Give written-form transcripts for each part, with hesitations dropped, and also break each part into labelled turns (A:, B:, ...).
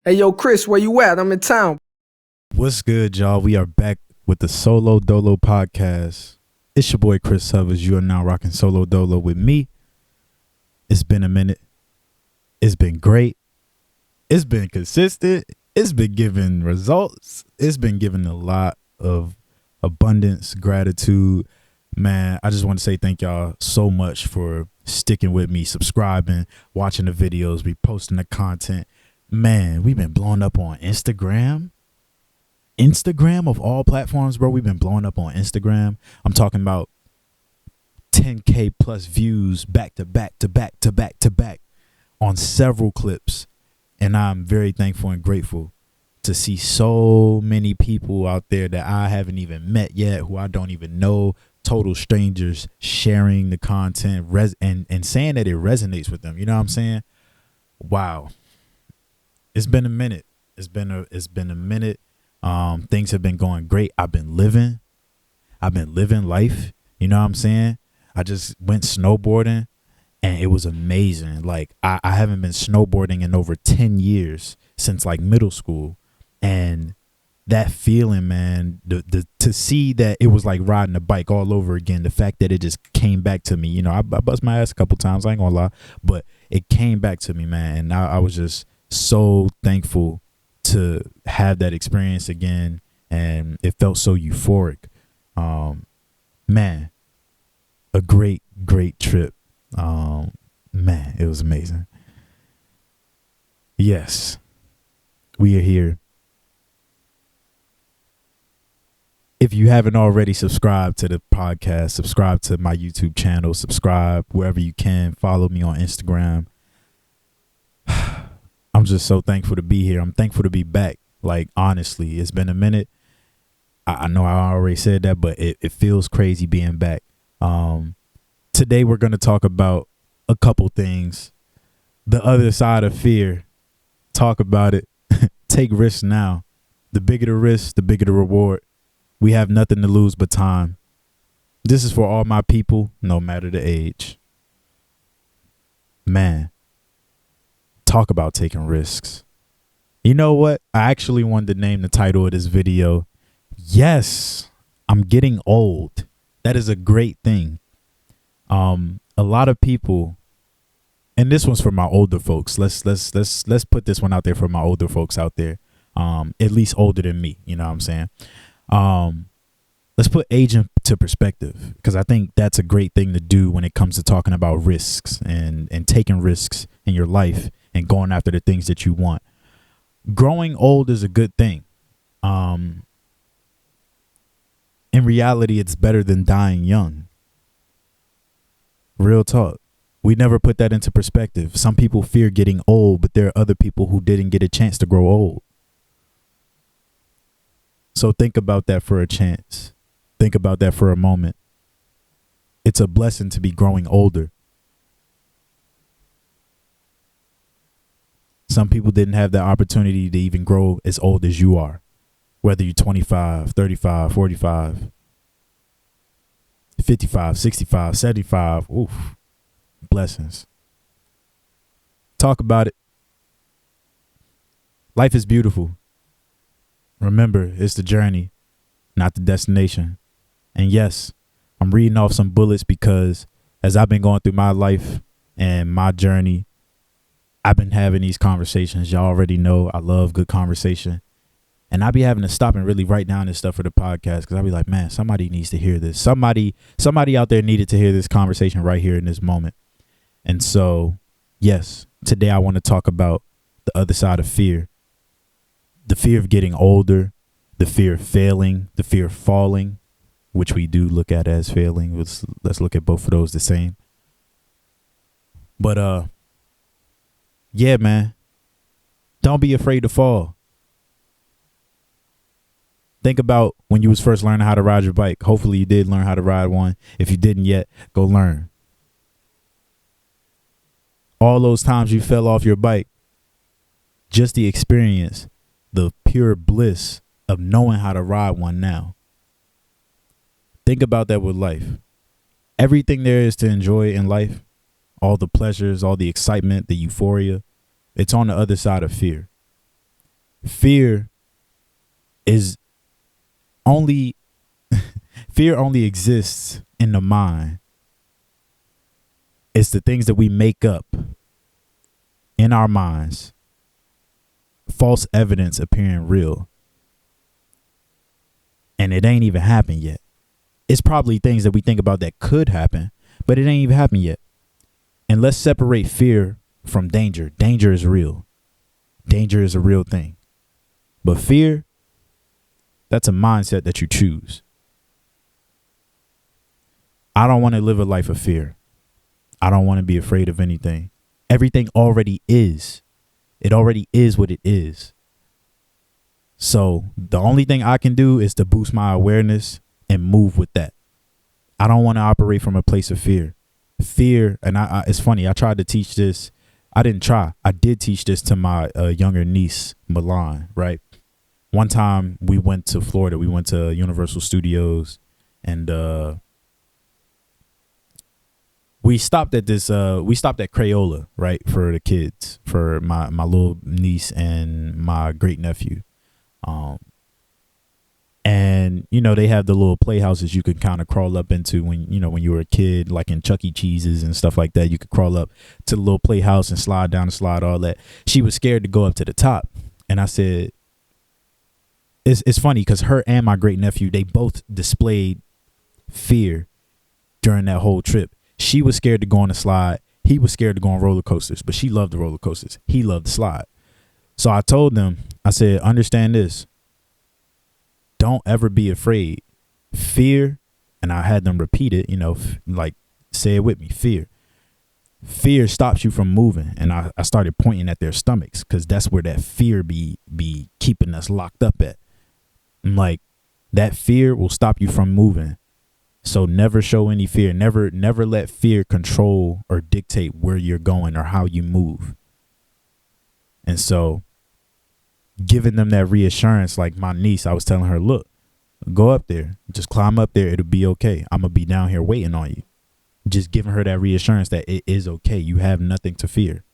A: Hey, yo, Chris, where you at? I'm in town.
B: What's good, y'all? We are back with the Solo Dolo podcast. It's your boy Chris Hovers. You are now rocking Solo Dolo with me. It's been a minute. It's been great. It's been consistent. It's been giving results. It's been giving a lot of abundance, gratitude. Man, I just want to say thank y'all so much for sticking with me, subscribing, watching the videos, reposting the content. Man, we've been blowing up on Instagram. Instagram of all platforms, bro. We've been blowing up on Instagram. I'm talking about 10K plus views back to back to back to back to back on several clips. And I'm very thankful and grateful to see so many people out there that I haven't even met yet, who I don't even know, total strangers sharing the content and saying that it resonates with them. You know what I'm saying? Wow. It's been a minute. It's been a minute. Things have been going great. I've been living life. You know what I'm saying? I just went snowboarding and it was amazing. Like I haven't been snowboarding in over 10 years since like middle school. And that feeling, man, the to see that it was like riding a bike all over again. The fact that it just came back to me, you know, I bust my ass a couple times. I ain't gonna lie, but it came back to me, man. And I was just so thankful to have that experience again, and it felt so euphoric. Man, a great trip. Man, it was amazing. Yes, we are here. If you haven't already subscribed to the podcast, subscribe to my YouTube channel, subscribe wherever you can, follow me on Instagram. I'm just so thankful to be here. I'm thankful to be back. Like, honestly, it's been a minute. I know I already said that, but it feels crazy being back. Today, we're going to talk about a couple things. The other side of fear. Talk about it. Take risks now. The bigger the risk, the bigger the reward. We have nothing to lose but time. This is for all my people, no matter the age. Man. Talk about taking risks. You know what? I actually wanted to name the title of this video. Yes, I'm getting old. That is a great thing. A lot of people, and this one's for my older folks. Let's put this one out there for my older folks out there. At least older than me. You know what I'm saying? Let's put age into perspective, because I think that's a great thing to do when it comes to talking about risks and taking risks in your life and going after the things that you want. Growing old is a good thing. In reality, it's better than dying young. Real talk. We never put that into perspective. Some people fear getting old, but there are other people who didn't get a chance to grow old. So think about that for a chance. Think about that for a moment. It's a blessing to be growing older. Some people didn't have the opportunity to even grow as old as you are, whether you're 25, 35, 45, 55, 65, 75. Oof, blessings. Talk about it. Life is beautiful. Remember, it's the journey, not the destination. And yes, I'm reading off some bullets because as I've been going through my life and my journey, I've been having these conversations. Y'all already know I love good conversation. And I be having to stop and really write down this stuff for the podcast, because I'll be like, man, somebody needs to hear this. Somebody out there needed to hear this conversation right here in this moment. And so, yes, today I want to talk about the other side of fear. The fear of getting older, the fear of failing, the fear of falling, which we do look at as failing. Let's look at both of those the same. But yeah, man, don't be afraid to fall. Think about when you was first learning how to ride your bike. Hopefully you did learn how to ride one. If you didn't yet, go learn. All those times you fell off your bike, just the experience, the pure bliss of knowing how to ride one now. Think about that with life. Everything there is to enjoy in life, all the pleasures, all the excitement, the euphoria, it's on the other side of fear. Fear is only fear only exists in the mind. It's the things that we make up in our minds, false evidence appearing real, and it ain't even happened yet. It's probably things that we think about that could happen, but it ain't even happened yet. And let's separate fear from danger. Danger is real. Danger is a real thing. But fear, that's a mindset that you choose. I don't want to live a life of fear. I don't want to be afraid of anything. Everything already is. It already is what it is. So the only thing I can do is to boost my awareness and move with that. I don't want to operate from a place of fear. Fear, and it's funny, I tried to teach this. I did teach this to my younger niece, Milan, right? One time we went to Florida. We went to Universal Studios, and we stopped at Crayola, right, for the kids, for my little niece and my great nephew. And they have the little playhouses you could kind of crawl up into when you were a kid, like in Chuck E. Cheese's and stuff like that. You could crawl up to the little playhouse and slide down the slide, all that. She was scared to go up to the top, and I said, it's funny because her and my great nephew, they both displayed fear during that whole trip. She was scared to go on the slide. He was scared to go on roller coasters, but she loved the roller coasters. He loved the slide. So I told them, I said, understand this. Don't ever be afraid. Fear, and I had them repeat it, like say it with me, fear. Fear stops you from moving. And I started pointing at their stomachs because that's where that fear be keeping us locked up at. I'm like, that fear will stop you from moving. So never show any fear. Never let fear control or dictate where you're going or how you move. And so giving them that reassurance, like my niece, I was telling her, look, go up there, just climb up there. It'll be okay. I'm going to be down here waiting on you. Just giving her that reassurance that it is okay. You have nothing to fear.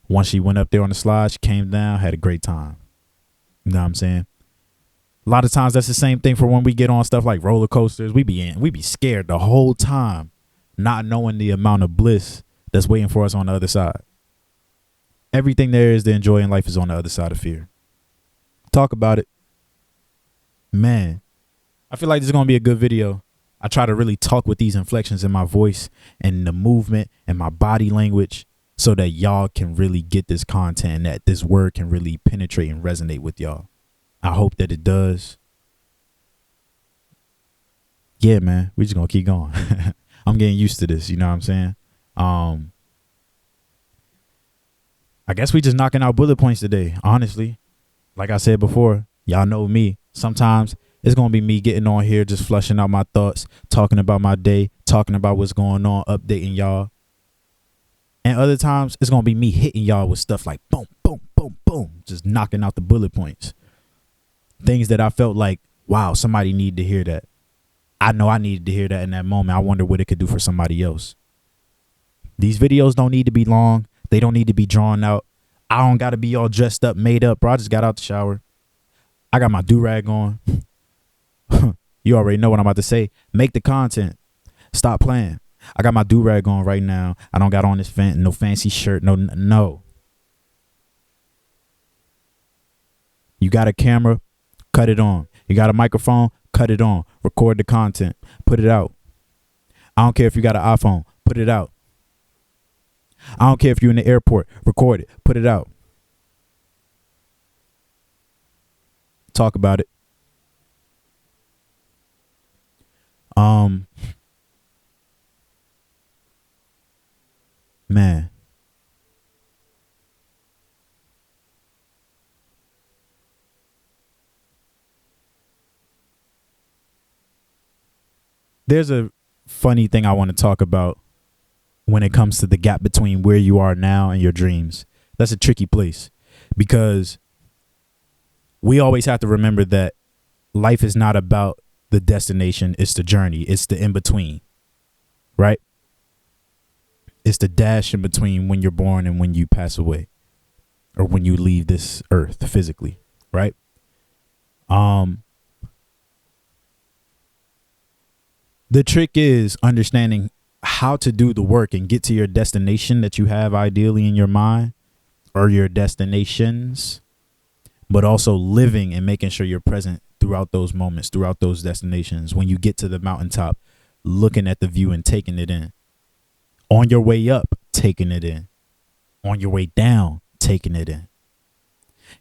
B: Once she went up there on the slide, she came down, had a great time. You know what I'm saying? A lot of times that's the same thing for when we get on stuff like roller coasters. We be scared the whole time, not knowing the amount of bliss that's waiting for us on the other side. Everything there is to enjoy in life is on the other side of fear. Talk about it. Man, I feel like this is going to be a good video. I try to really talk with these inflections in my voice and the movement and my body language so that y'all can really get this content and that this word can really penetrate and resonate with y'all. I hope that it does. Yeah, man, we just going to keep going. I'm getting used to this. You know what I'm saying? I guess we just knocking out bullet points today, honestly. Like I said before, y'all know me. Sometimes it's going to be me getting on here, just flushing out my thoughts, talking about my day, talking about what's going on, updating y'all. And other times it's going to be me hitting y'all with stuff like boom, boom, boom, boom, just knocking out the bullet points. Things that I felt like, wow, somebody needed to hear that. I know I needed to hear that in that moment. I wonder what it could do for somebody else. These videos don't need to be long. They don't need to be drawn out. I don't got to be all dressed up, made up, bro. I just got out the shower. I got my do-rag on. You already know what I'm about to say. Make the content. Stop playing. I got my do-rag on right now. I don't got on this no fancy shirt. No. You got a camera? Cut it on. You got a microphone? Cut it on. Record the content. Put it out. I don't care if you got an iPhone. Put it out. I don't care if you're in the airport. Record it. Put it out. Talk about it. Man. There's a funny thing I want to talk about when it comes to the gap between where you are now and your dreams. That's a tricky place because we always have to remember that life is not about the destination. It's the journey. It's the in-between, right? It's the dash in between when you're born and when you pass away. or when you leave this earth physically, right? The trick is understanding how to do the work and get to your destination that you have ideally in your mind, or your destinations, but also living and making sure you're present throughout those moments, throughout those destinations. When you get to the mountaintop, looking at the view and taking it in. On your way up, taking it in. On your way down, taking it in.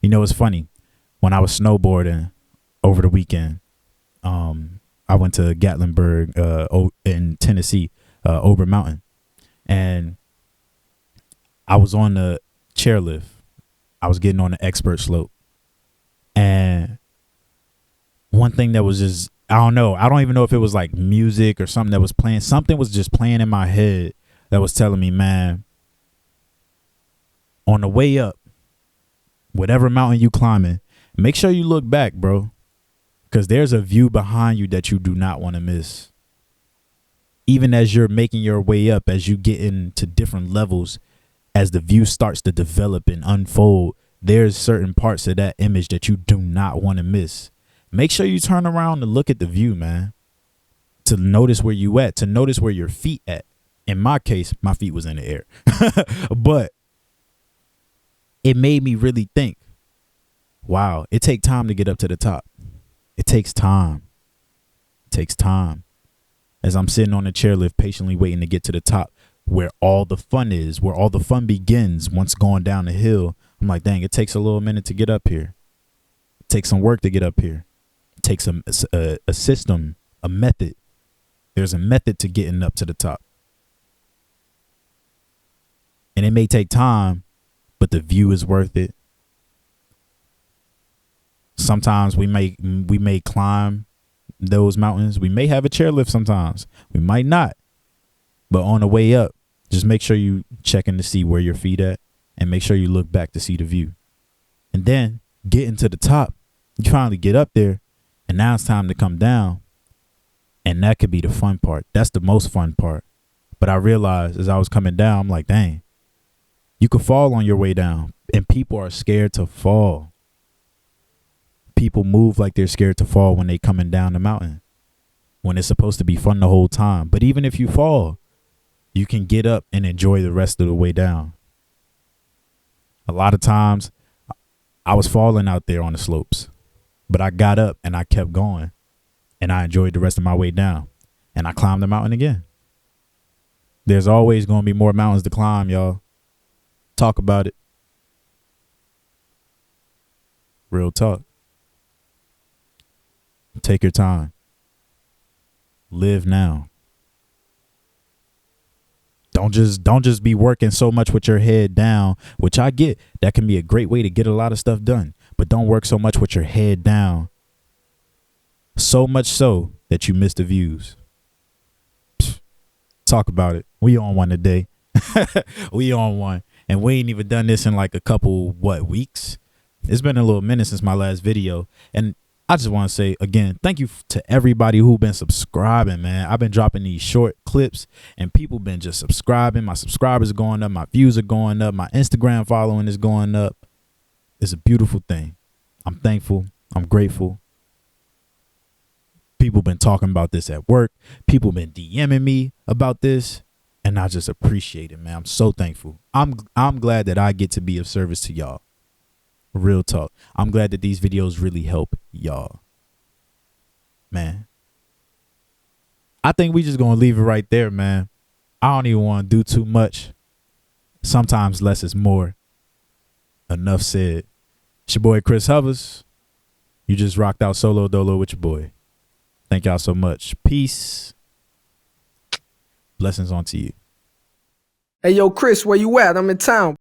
B: You know, it's funny. When I was snowboarding over the weekend, I went to Gatlinburg in Tennessee, Ober Mountain, and I was on the chairlift. I was getting on the expert slope, and one thing that was just, I don't know, I don't even know if it was like music or something that was playing. Something was just playing in my head that was telling me, man, on the way up, whatever mountain you climbing, make sure you look back, bro. Because there's a view behind you that you do not want to miss. Even as you're making your way up, as you get into different levels, as the view starts to develop and unfold, there's certain parts of that image that you do not want to miss. Make sure you turn around and look at the view, man. To notice where you at, to notice where your feet at. In my case, my feet was in the air. But it made me really think, wow, it takes time to get up to the top. It takes time. It takes time. As I'm sitting on the chairlift, patiently waiting to get to the top, where all the fun is, where all the fun begins once going down the hill, I'm like, dang, it takes a little minute to get up here. It takes some work to get up here. It takes a system, a method. There's a method to getting up to the top. And it may take time, but the view is worth it. Sometimes we may climb those mountains. We may have a chairlift sometimes. We might not. But on the way up, just make sure you checking to see where your feet at, and make sure you look back to see the view. And then getting to the top, you finally get up there, and now it's time to come down. And that could be the fun part. That's the most fun part. But I realized as I was coming down, I'm like, dang, you could fall on your way down, and people are scared to fall. People move like they're scared to fall when they coming down the mountain, when it's supposed to be fun the whole time. But even if you fall, you can get up and enjoy the rest of the way down. A lot of times I was falling out there on the slopes, but I got up and I kept going, and I enjoyed the rest of my way down, and I climbed the mountain again. There's always going to be more mountains to climb, y'all. Talk about it. Real talk. Take your time. Live now. Don't just be working so much with your head down, which I get. That can be a great way to get a lot of stuff done. But don't work so much with your head down. So much so that you miss the views. Pfft, talk about it. We on one today. We on one. And we ain't even done this in like a couple, weeks? It's been a little minute since my last video. And I just want to say, again, thank you to everybody who's been subscribing, man. I've been dropping these short clips, and people been just subscribing. My subscribers are going up. My views are going up. My Instagram following is going up. It's a beautiful thing. I'm thankful. I'm grateful. People been talking about this at work. People been DMing me about this, and I just appreciate it, man. I'm so thankful. I'm glad that I get to be of service to y'all. Real talk. I'm glad that these videos really help y'all. Man. I think we just gonna leave it right there, man. I don't even want to do too much. Sometimes less is more. Enough said. It's your boy Chris Hovers. You just rocked out Solo Dolo with your boy. Thank y'all so much. Peace. Blessings on to you.
A: Hey, yo, Chris, where you at? I'm in town.